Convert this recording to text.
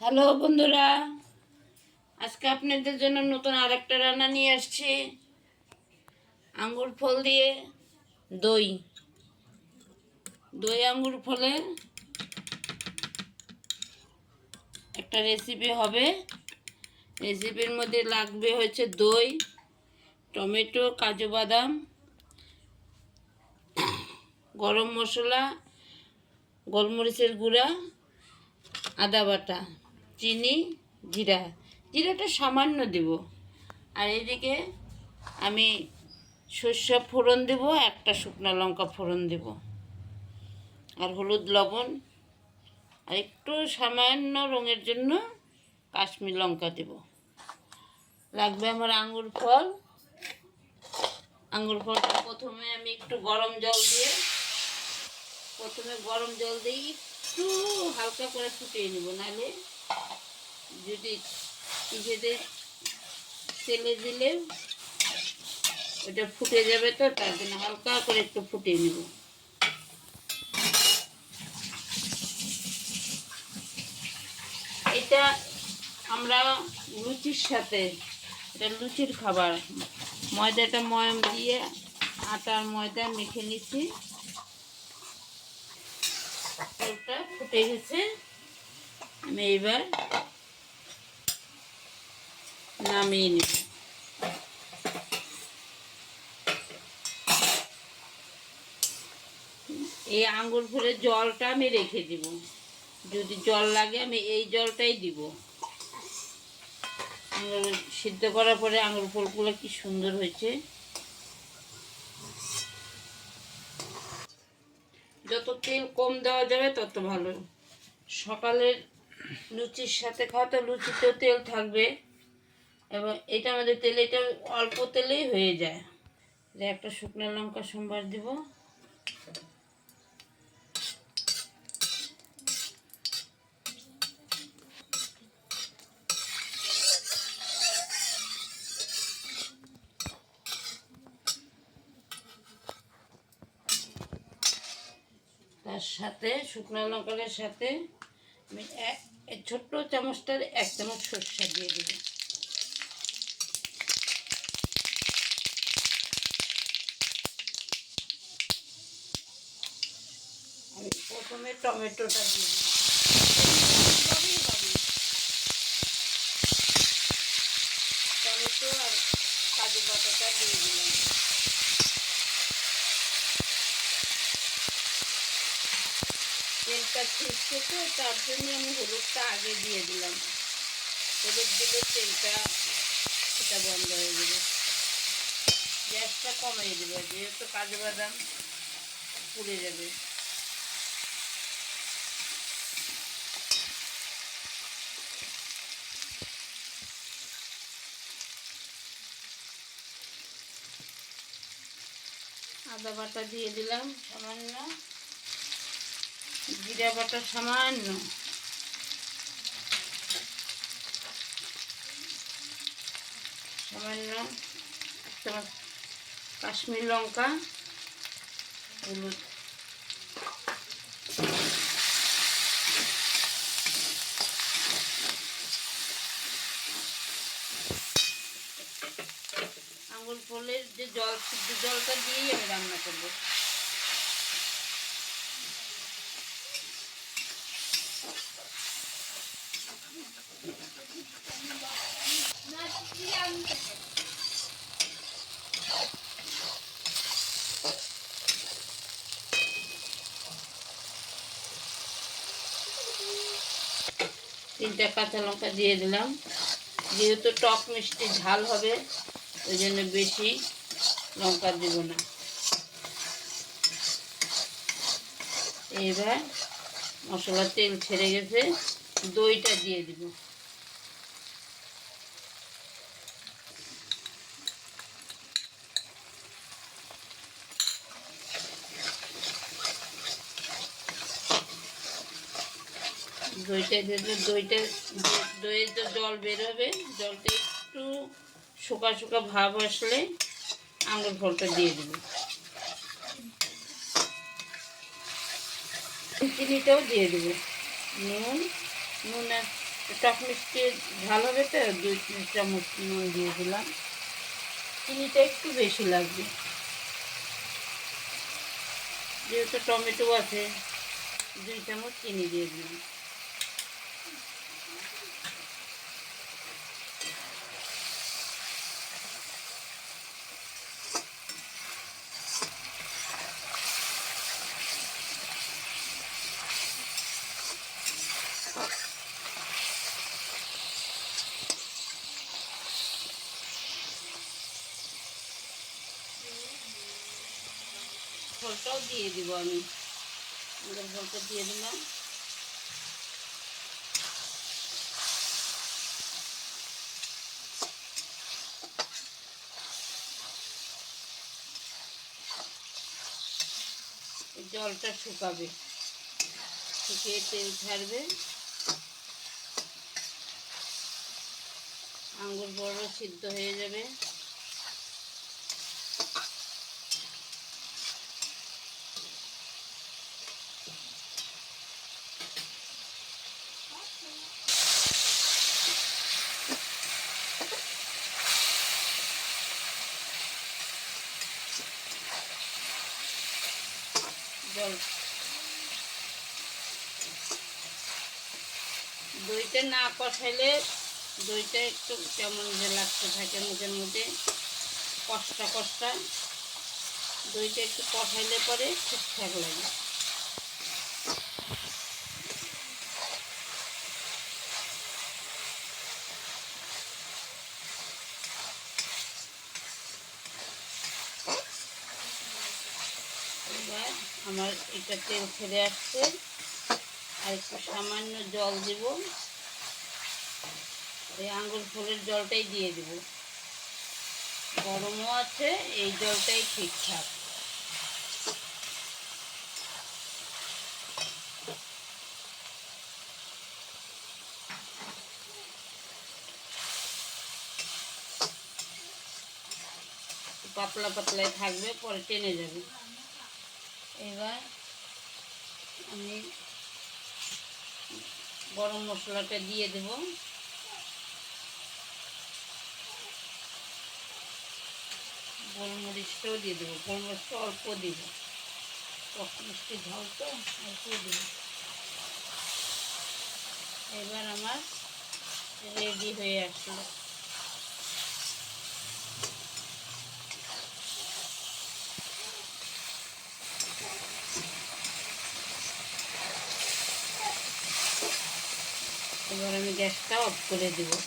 Hello বন্ধুরা, আজকে আপনাদের জন্য নতুন আরেকটা রান্না নিয়ে আসছি। আঙ্গুর ফল দিয়ে দই আঙ্গুর ফলের একটা রেসিপি হবে। রেসিপির মধ্যে লাগবে হচ্ছে দই, টমেটো, কাজু বাদাম, গরম মশলা, গোলমরিচের গুঁড়া, আদা বাটা, চিনি, জিরাটা সামান্য দেব। আর এদিকে আমি সর্ষে ফোড়ন দেব, একটা শুকনো লঙ্কা ফোড়ন দেব, আর হলুদ, লবণ, আর একটু সামান্য রঙের জন্য কাশ্মীর লঙ্কা দেব। লাগবে আমার আঙ্গুর ফলটা প্রথমে আমি একটু গরম জল দিয়ে একটু হালকা করে ফুটিয়ে নেব, নাহলে যদি নিজেদের তেলে দিলে ওটা ফুটে যাবে, তো তার জন্য হালকা করে একটু ফুটিয়ে নেব। এটা আমরা লুচির সাথে, এটা লুচির খাবার। ময়দাটা ময়াম দিয়ে আটার ময়দা মেখে নিচ্ছি। ওটা ফুটে গেছে, আমি এবার নামিয়ে নিব। এই আঙ্গুর ফলের জলটা আমি রেখে দিব, যদি জল লাগে আমি এই জলটাই দিব। সিদ্ধ করার পরে আঙ্গুর ফলগুলো কি সুন্দর হয়েছে। যত তেল কম দেওয়া যাবে তত ভালো। সকালের লুচির সাথে খাওয়া, তো লুচিতেও তেল থাকবে, এবং এটা আমাদের তেল, এটা অল্প তেলেই হয়ে যায়। একটা শুকনো লঙ্কা সোমবার দিব, তার সাথে শুকনো লঙ্কার সাথে আমি ছোট্ট চামচটার 1 চামচ সরষে দিয়ে দেব। আমি প্রথমে টমেটোটা দিয়ে দিই, টমেটো আর কাজু বাটাটা দিয়ে দিলাম। তেলটা ছিটছে, তো তার জন্য আমি হলুদটা আগে দিয়ে দিলাম। হলুদ দিলে তেলটা এটা বন্ধ হয়ে যাবে, গ্যাসটা কমিয়ে দেবে, যেহেতু কাজু বাদাম পুড়ে যাবে। আদা বাটা দিয়ে দিলাম সামান্য, জিরা বাটা সামান্য, কাশ্মীর লঙ্কা, হলুদ, আঙ্গুর ফলের যে সিদ্ধ জলটা দিয়েই আমি রান্না করবো। তিনটা কাঁচা লঙ্কা দিয়ে দিলাম, যেহেতু টক মিষ্টি ঝাল হবে ওই জন্য বেশি লঙ্কা দেব না। এবার মশলার তেল ছেড়ে গেছে, দইটা দিয়ে দিব। দইটা দিলে দইয়ের যে জল বেরোবে, জলটা একটু শুকা শুকা ভাব আসলে আঙুর ফলটা দিয়ে দেব। চিনিটাও দিয়ে দেবো। নুন টক মিষ্টি ঝাল হবে তো 2-3 চামচ নুন দিয়ে দিলাম। চিনিটা একটু বেশি লাগবে যেহেতু টমেটো আছে, 2 চামচ চিনি দিয়ে দিলাম। ফলটাও দিয়ে দিব আমি, ফলটা দিয়ে দিলাম। জলটা শুকাবে, শুকিয়ে তেল ছাড়বে, আঙুর বড় সিদ্ধ হয়ে যাবে। জল দইটা না কষাইলে দইটা একটু কেমন যে লাগতে থাকে মুখের মধ্যে, কষ্টা কষ্টা। দইটা একটু কষাইলে পরে ঠিকঠাক লাগে। এবার আমার এটা তেল ছেড়ে আসছে, আর একটু সামান্য জল দিব। এই আঙুর ফলের জলটাই দিয়ে দেব, গরমও আছে, এই জলটাই ঠিকঠাক। পাতলা পাতলাই থাকবে, পরে টেনে যাবে। এবার আমি গরম মশলাটা দিয়ে দেব। গোলমরিচটাও দিয়ে দেবো, গোলমরিচটা অল্প দিব, টক মিষ্টি ঝাল তো অল্প দিব। এবার আমার রেডি হয়ে আসলো। এবার আমি গ্যাসটা অফ করে দেবো।